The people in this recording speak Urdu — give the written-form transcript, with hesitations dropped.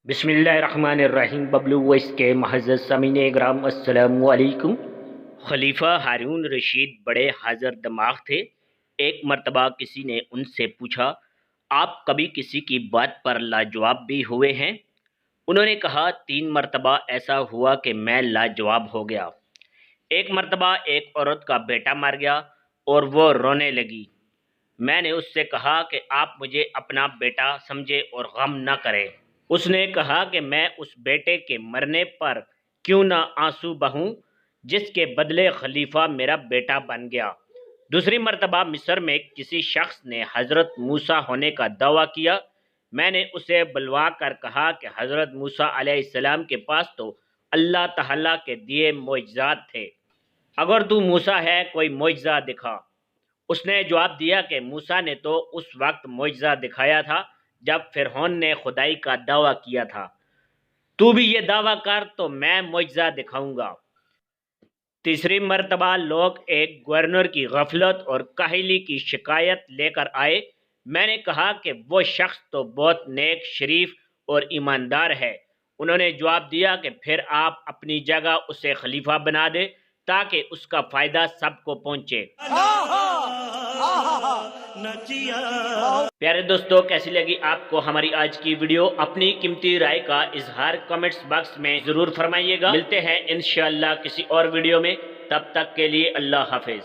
بسم اللہ الرحمن الرحیم۔ ببلو وائس کے معزز سامعین اکرام، السلام علیکم۔ خلیفہ ہارون رشید بڑے حاضر دماغ تھے۔ ایک مرتبہ کسی نے ان سے پوچھا، آپ کبھی کسی کی بات پر لاجواب بھی ہوئے ہیں؟ انہوں نے کہا، 3 مرتبہ ایسا ہوا کہ میں لاجواب ہو گیا۔ ایک مرتبہ ایک عورت کا بیٹا مر گیا اور وہ رونے لگی۔ میں نے اس سے کہا کہ آپ مجھے اپنا بیٹا سمجھے اور غم نہ کریں۔ اس نے کہا کہ میں اس بیٹے کے مرنے پر کیوں نہ آنسو بہوں جس کے بدلے خلیفہ میرا بیٹا بن گیا۔ دوسری مرتبہ مصر میں کسی شخص نے حضرت موسیٰ ہونے کا دعویٰ کیا۔ میں نے اسے بلوا کر کہا کہ حضرت موسیٰ علیہ السلام کے پاس تو اللہ تعالیٰ کے دیے معجزات تھے، اگر تو موسیٰ ہے کوئی معجزہ دکھا۔ اس نے جواب دیا کہ موسیٰ نے تو اس وقت معجزہ دکھایا تھا جب فرعون نے خدائی کا دعویٰ کیا تھا، تو بھی یہ دعویٰ کر تو میں معجزہ دکھاؤں گا۔ تیسری مرتبہ لوگ ایک گورنر کی غفلت اور کاہلی کی شکایت لے کر آئے۔ میں نے کہا کہ وہ شخص تو بہت نیک، شریف اور ایماندار ہے۔ انہوں نے جواب دیا کہ پھر آپ اپنی جگہ اسے خلیفہ بنا دیں تاکہ اس کا فائدہ سب کو پہنچے۔ پیارے دوستو، کیسی لگی آپ کو ہماری آج کی ویڈیو؟ اپنی قیمتی رائے کا اظہار کمنٹس باکس میں ضرور فرمائیے گا۔ ملتے ہیں انشاءاللہ کسی اور ویڈیو میں، تب تک کے لیے اللہ حافظ۔